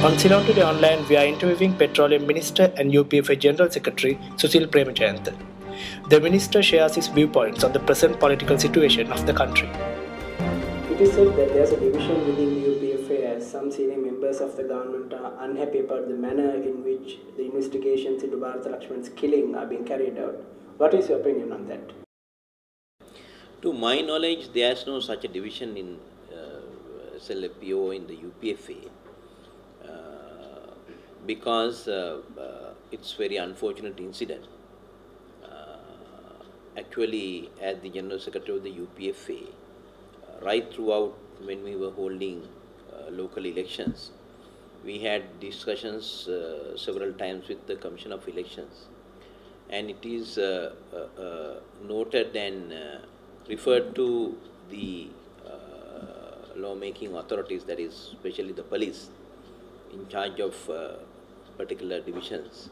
On Ceylon Today Online, we are interviewing Petroleum Minister and UPFA General Secretary Susil Premjayantha. The Minister shares his viewpoints on the present political situation of the country. It is said that there is a division within the UPFA as some senior members of the government are unhappy about the manner in which the investigations into Bharat Lakshman's killing are being carried out. What is your opinion on that? To my knowledge, there is no such a division in SLPO in the UPFA because it's very unfortunate incident. Actually, as the General Secretary of the UPFA, right throughout when we were holding local elections, we had discussions several times with the Commission of Elections, and it is noted and referred to the lawmaking authorities, that is especially the police in charge of particular divisions,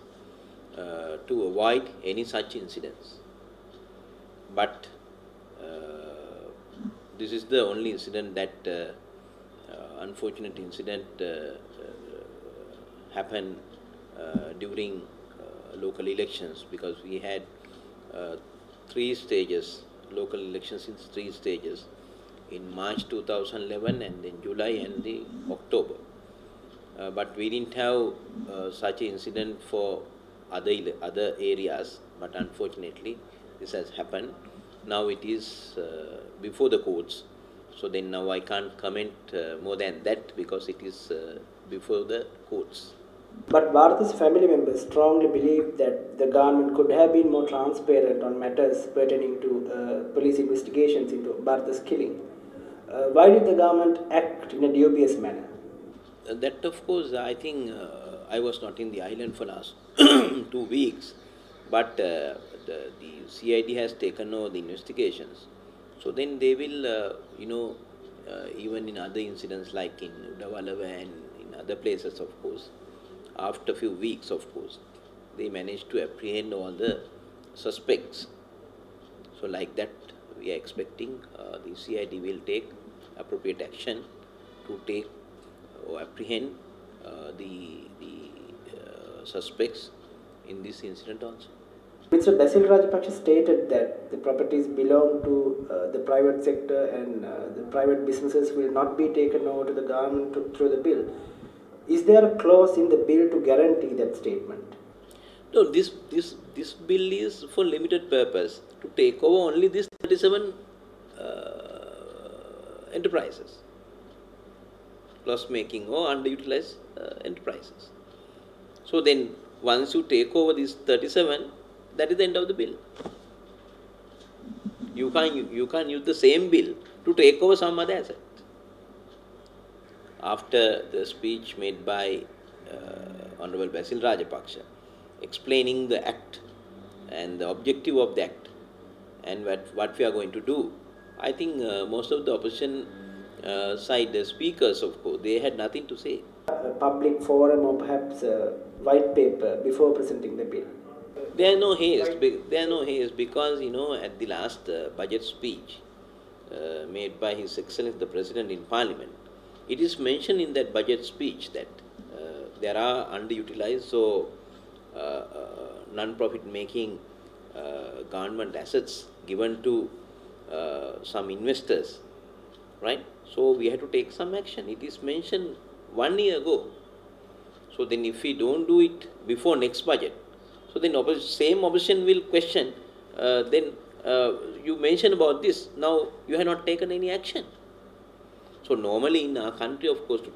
to avoid any such incidents. But this is the only incident that unfortunate incident happened during local elections, because we had 3 stages, local elections in 3 stages, in March 2011 and in July and the October. But we didn't have such an incident for other areas, but unfortunately this has happened. Now it is before the courts, so then now I can't comment more than that, because it is before the courts. But Bharata's family members strongly believe that the government could have been more transparent on matters pertaining to police investigations into Bharata's killing. Why did the government act in a dubious manner? That, of course, I think I was not in the island for last 2 weeks, but the CID has taken over the investigations. So then they will, even in other incidents like in Udawalawa and in other places, of course, after a few weeks, of course, they managed to apprehend all the suspects. So like that, we are expecting the CID will take appropriate action to take or apprehend the suspects in this incident also. Mr. Basil Rajapaksa stated that the properties belong to the private sector and the private businesses will not be taken over to the government through the bill. Is there a clause in the bill to guarantee that statement? No, this bill is for limited purpose, to take over only these 37 enterprises, loss making or underutilized enterprises. So then once you take over these 37, that is the end of the bill. You can't use the same bill to take over some other asset. After the speech made by Honorable Basil Rajapaksa, explaining the act and the objective of the act and what we are going to do, I think most of the opposition side, the speakers, of course, they had nothing to say. A public forum or perhaps a white paper before presenting the bill? There are no haste. There are no haste because, at the last budget speech made by His Excellency the President in Parliament, it is mentioned in that budget speech that there are underutilized, so non-profit making government assets given to some investors, right? So we have to take some action. It is mentioned 1 year ago. So then if we don't do it before next budget, so then same opposition will question, then you mentioned about this, now you have not taken any action. So normally in our country, of course, to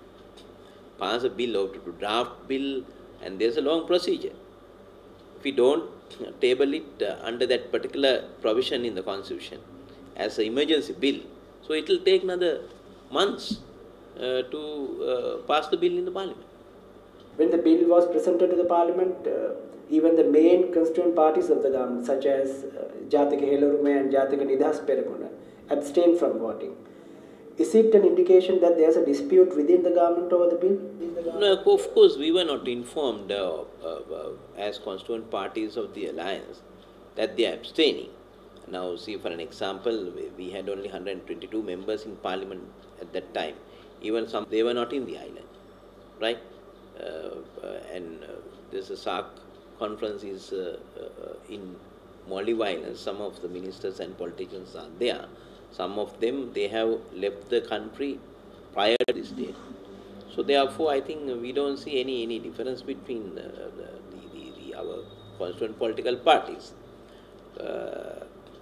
pass a bill or to draft bill, and there's a long procedure. If we don't table it under that particular provision in the Constitution as an emergency bill, so it will take another months to pass the bill in the Parliament. When the bill was presented to the Parliament, even the main constituent parties of the government, such as Jatika Helurume and Jatika Nidahas Peramuna, abstained from voting. Is it an indication that there is a dispute within the government over the bill? No, of course, we were not informed as constituent parties of the alliance that they are abstaining. Now, see, for an example, we had only 122 members in Parliament at that time. Even some, they were not in the island, right? and there's a SARC conference is in Maldives Islands. Some of the ministers and politicians are there. Some of them, they have left the country prior to this date. So therefore, I think we don't see any difference between our constituent political parties.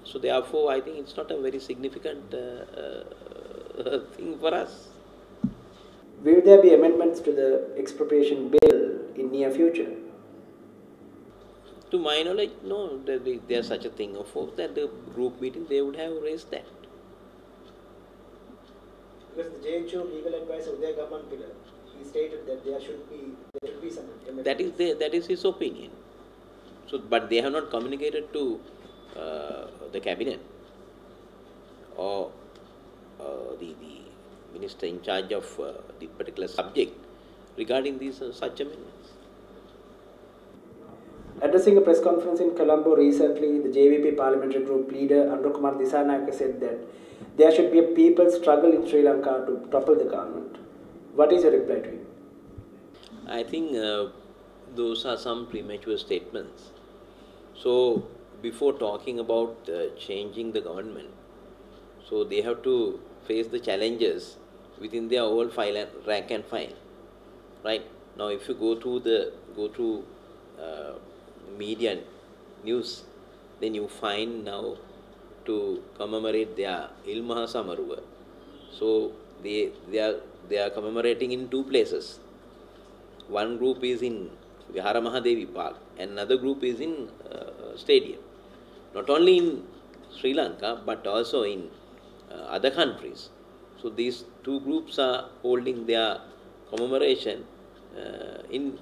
So therefore, I think it's not a very significant thing for us. Will there be amendments to the expropriation bill in near future? To my knowledge, no, there's such a thing. Of course, that the group meeting, they would have raised that. Because the JHO legal advisor Uday Gamanpila, he stated that there should be some amendments. That is his opinion. So, but they have not communicated to the cabinet or the minister in charge of the particular subject regarding these such amendments. Addressing a press conference in Colombo recently, the JVP parliamentary group leader Anurakumar Disanayake said that there should be a people's struggle in Sri Lanka to topple the government. What is your reply to him? I think those are some premature statements. So, before talking about changing the government, so they have to face the challenges within their own rank and file. Right now, if you go through media news, then you find now to commemorate their Ilmaha Samaruva. So they are commemorating in two places. One group is in Vihara Mahadevi Park, and another group is in stadium. Not only in Sri Lanka, but also in other countries. So these two groups are holding their commemoration in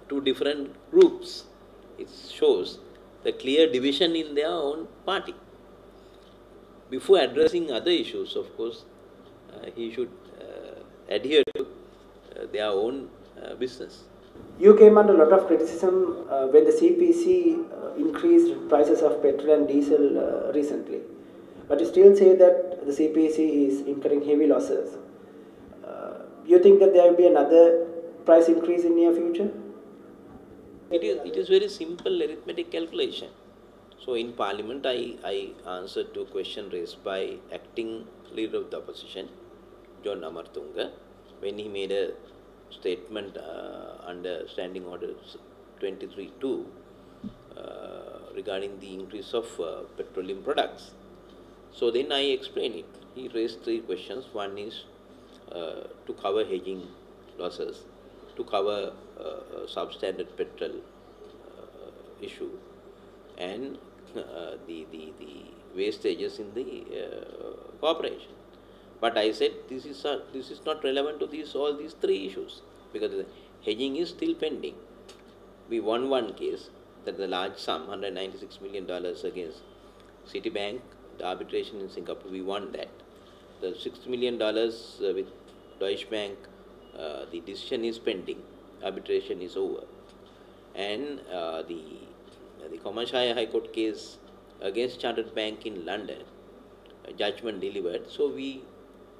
two different groups. It shows the clear division in their own party. Before addressing other issues, of course, he should adhere to their own business. You came under a lot of criticism when the CPC increased prices of petrol and diesel recently. But you still say that the CPC is incurring heavy losses. You think that there will be another price increase in near future? It is very simple arithmetic calculation. So in Parliament, I answered to a question raised by acting leader of the opposition, John Amartunga, when he made a statement under Standing Order 23.2 regarding the increase of petroleum products. So then I explained it. He raised three questions. One is to cover hedging losses, to cover substandard petrol issue, and the wastages in the corporation. But I said this is not relevant to all these three issues, because the hedging is still pending. We won one case, that the large sum, $196 million against Citibank, the arbitration in Singapore, we won that. The $60 million with Deutsche Bank, the decision is pending, arbitration is over. And the Commercial High Court case against Chartered Bank in London, judgment delivered. So we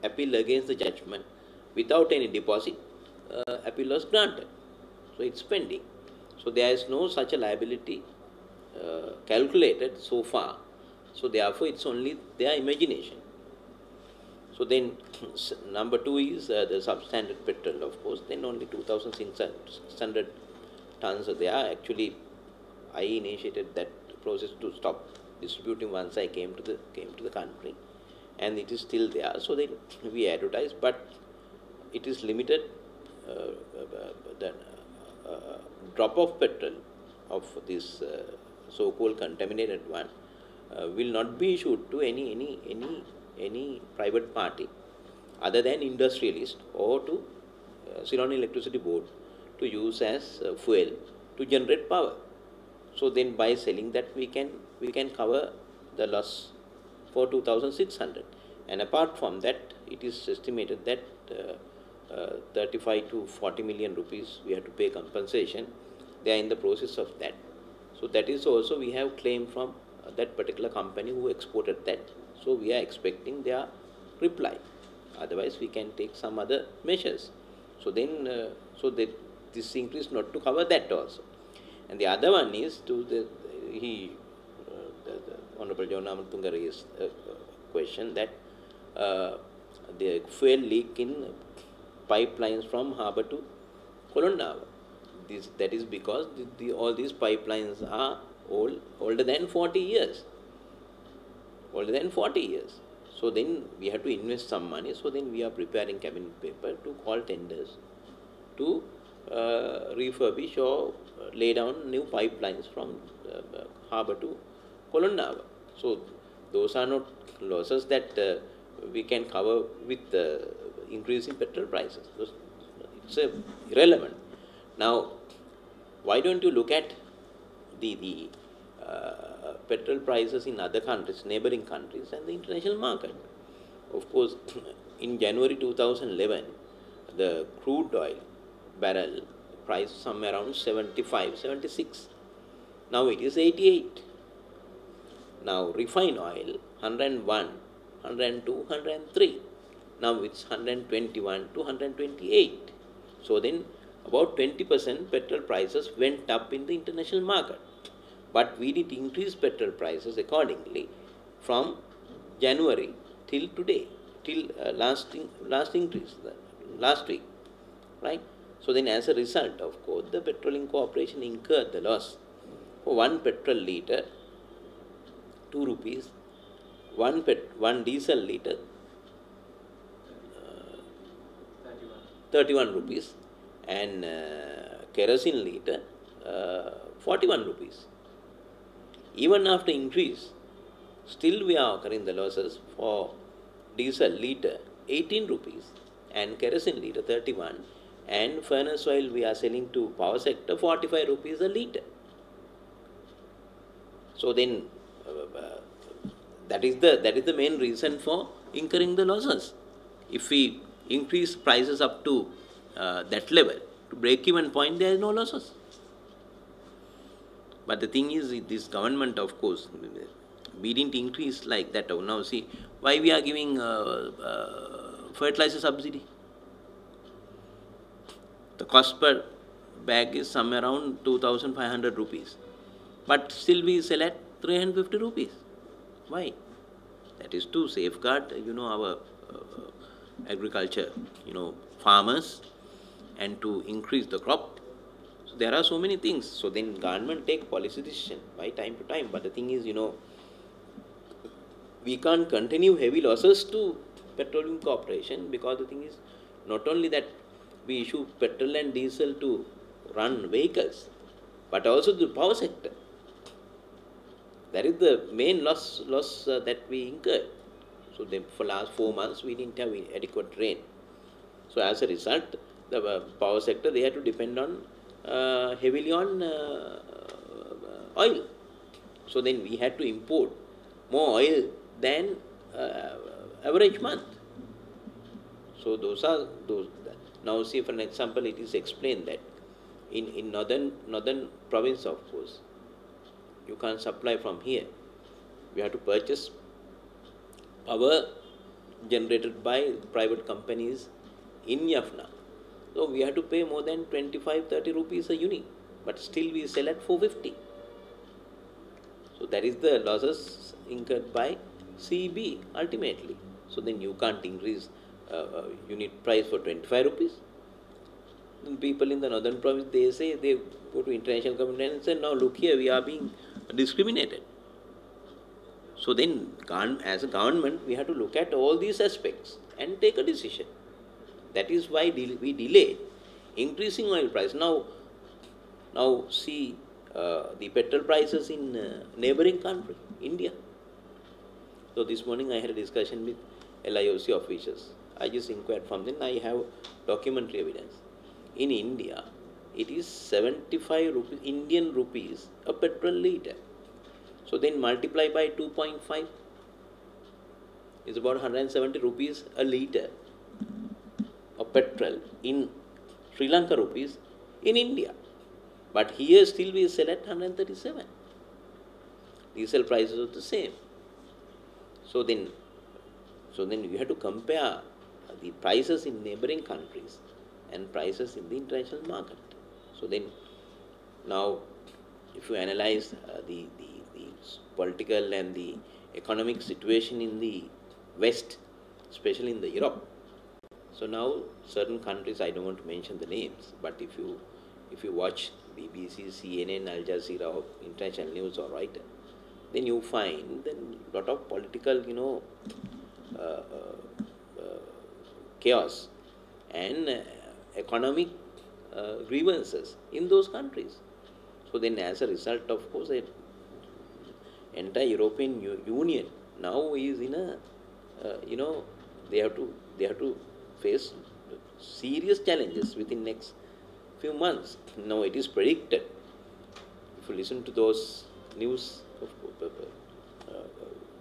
appeal against the judgment without any deposit. Appeal was granted. So it's pending. So there is no such a liability calculated so far. So therefore it's only their imagination. So then number two is the substandard petrol, of course. Then only 2,600 tons are there. Actually, I initiated that process to stop distributing once I came to the country, and it is still there. So then we advertise, but it is limited. The drop of petrol of this so-called contaminated one will not be issued to any private party other than industrialist or to Ceylon Electricity Board to use as fuel to generate power. So then by selling that we can cover the loss for 2,600, and apart from that it is estimated that 35 to 40 million rupees we have to pay compensation. They are in the process of that. So that is also we have claim from that particular company who exported that. So we are expecting their reply. Otherwise we can take some other measures. So then this increase not to cover that also. And the other one is the Honorable John Amatunga raised a question that the fuel leak in pipelines from harbour to Colonnava. That is because all these pipelines are older than 40 years. Older than 40 years. So then we have to invest some money. So then we are preparing cabinet paper to call tenders to refurbish or lay down new pipelines from harbour to Colonnava. So those are not losses that we can cover with increasing petrol prices. It's irrelevant. Now, why don't you look at the petrol prices in other countries, neighboring countries, and the international market? Of course, in January 2011, the crude oil barrel price somewhere around 75, 76. Now it is 88. Now refined oil 101, 102, 103. Now it's 121 to 128. So then about 20% petrol prices went up in the international market. But we did increase petrol prices accordingly from January till today, till last increase, last week, right? So then as a result, of course, the Petroleum Corporation incurred the loss for 1 petrol litre, 2 rupees, 1 diesel litre, 31 rupees, and kerosene litre, 41 rupees. Even after increase, still we are occurring the losses for diesel litre 18 rupees and kerosene litre 31, and furnace oil we are selling to power sector 45 rupees a litre. So then that is the main reason for incurring the losses. If we increase prices up to that level, to break-even point, there is no losses. But the thing is, this government, of course, we didn't increase like that. Now see, why we are giving fertilizer subsidy? The cost per bag is somewhere around 2,500 rupees. But still we sell at 350 rupees. Why? That is to safeguard, our agriculture, farmers, and to increase the crop. So there are so many things. So then government take policy decision by time to time. But the thing is, we can't continue heavy losses to Petroleum Corporation, because the thing is, not only that we issue petrol and diesel to run vehicles, but also the power sector. That is the main loss that we incurred. So for last 4 months, we didn't have adequate rain. So as a result, the power sector, they had to depend on heavily on oil. So then we had to import more oil than average month. So those. Now see, for an example, it is explained that in northern province, of course, you can't supply from here. We have to purchase power generated by private companies in Jaffna. So we have to pay more than 25-30 rupees a unit, but still we sell at 450. So that is the losses incurred by CEB ultimately. So then you can't increase unit price for 25 rupees. Then people in the northern province, they say, they go to international community and say, now look here, we are being discriminated. So then, as a government, we have to look at all these aspects and take a decision. That is why we delay increasing oil price. Now see the petrol prices in neighboring country, India. So this morning I had a discussion with LIOC officials. I just inquired from them. I have documentary evidence. In India, it is 75 rupees, Indian rupees a petrol litre. So then multiply by 2.5 is about 170 rupees a litre of petrol in Sri Lanka rupees in India. But here still we sell at 137. Diesel prices are the same. So then we have to compare the prices in neighboring countries and prices in the international market. So then, now, if you analyze the political and the economic situation in the West, especially in the Europe, so now certain countries, I don't want to mention the names, but if you watch BBC, CNN, Al Jazeera, or international news or writer, then you find then lot of political, uh, uh, uh, chaos and economic grievances in those countries. So then, as a result, of course, the entire European Union now is in a, they have to face serious challenges within next few months. Now it is predicted. If you listen to those news of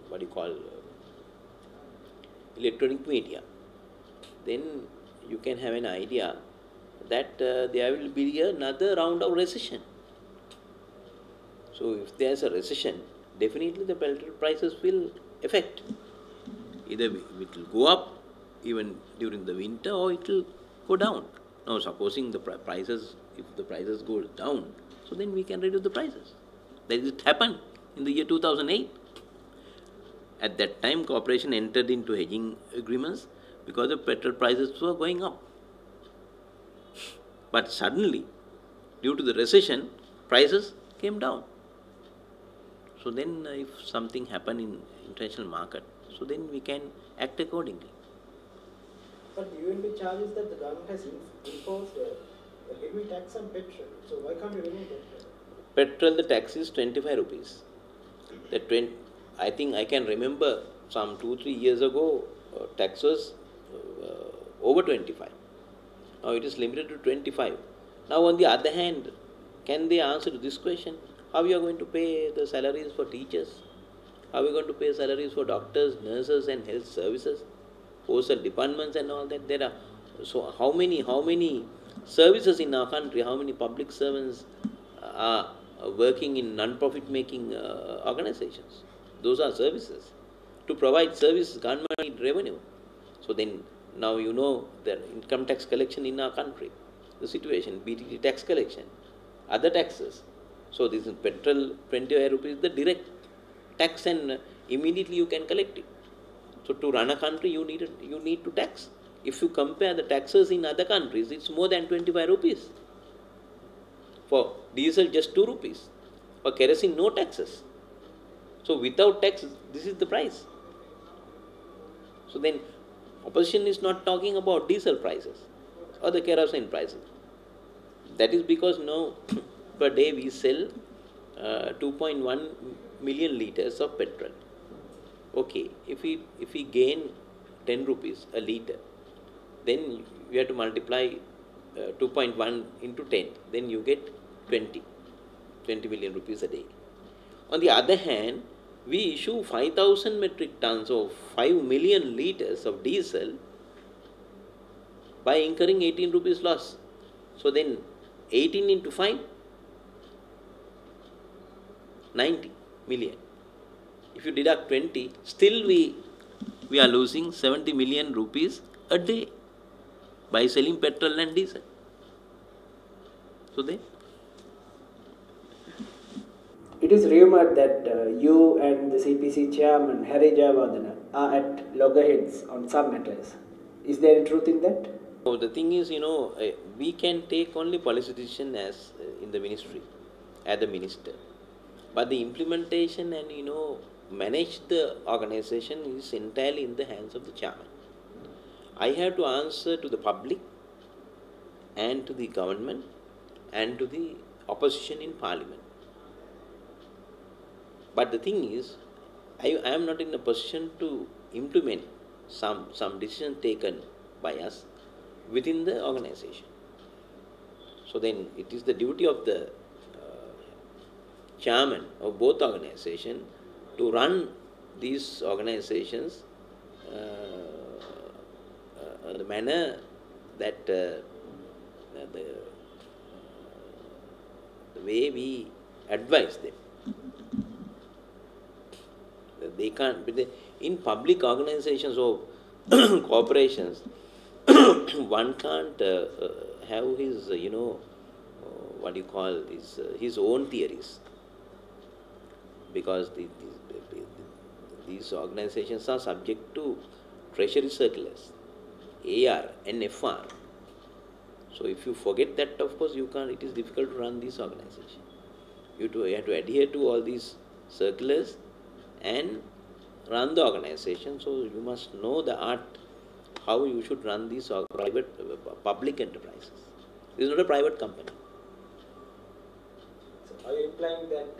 what you call electronic media, then you can have an idea that there will be another round of recession. So if there is a recession, definitely the petrol prices will affect. Either it will go up even during the winter, or it will go down. Now supposing the prices, if the prices go down, so then we can reduce the prices. That it happened in the year 2008. At that time, corporation entered into hedging agreements because the petrol prices were going up. But suddenly, due to the recession, prices came down. So then, if something happened in international market, so then we can act accordingly. But the UNB charges that the government has imposed a heavy tax on petrol. So why can't you remove that? Petrol, the tax is 25 rupees. I think I can remember some 2-3 years ago, tax was over 25. Now it is limited to 25. Now on the other hand, can they answer to this question? How you are going to pay the salaries for teachers? How are you going to pay salaries for doctors, nurses and health services, postal departments and all that? There are, so how many services in our country, how many public servants are working in non-profit making organizations? Those are services. To provide services, government need revenue. So then, now you know the income tax collection in our country, the situation, BTT tax collection, other taxes. So this is petrol, 25 rupees, the direct tax, and immediately you can collect it. So to run a country, you need to tax. If you compare the taxes in other countries, it's more than 25 rupees. For diesel, just 2 rupees. For kerosene, no taxes. So without tax, this is the price. So then, opposition is not talking about diesel prices or the kerosene prices. That is because now per day we sell 2.1 million liters of petrol. Okay, if we gain 10 rupees a liter, then you have to multiply 2.1 into 10, then you get 20 million rupees a day. On the other hand, we issue 5,000 metric tons of 5 million liters of diesel by incurring 18 rupees loss. So then 18 into 5, 90 million. If you deduct 20, still we are losing 70 million rupees a day by selling petrol and diesel. So then, it is rumored that you and the CPC chairman, Harry Jayawardena, are at loggerheads on some matters. Is there any truth in that? so the thing is, we can take only policy decision as in the ministry, as the minister. But the implementation and, manage the organization is entirely in the hands of the chairman. I have to answer to the public and to the government and to the opposition in parliament. But the thing is, I am not in a position to implement some decision taken by us within the organization. So then it is the duty of the chairman of both organizations to run these organizations the manner that the way we advise them. They can't, in public organizations or corporations, one can't have his, what you call his own theories, because these organizations are subject to treasury circulars, AR and FR. So if you forget that, of course, you can't. It is difficult to run this organization. You have to adhere to all these circulars and run the organization. So you must know the art, how you should run these public enterprises. This is not a private company. So are you implying that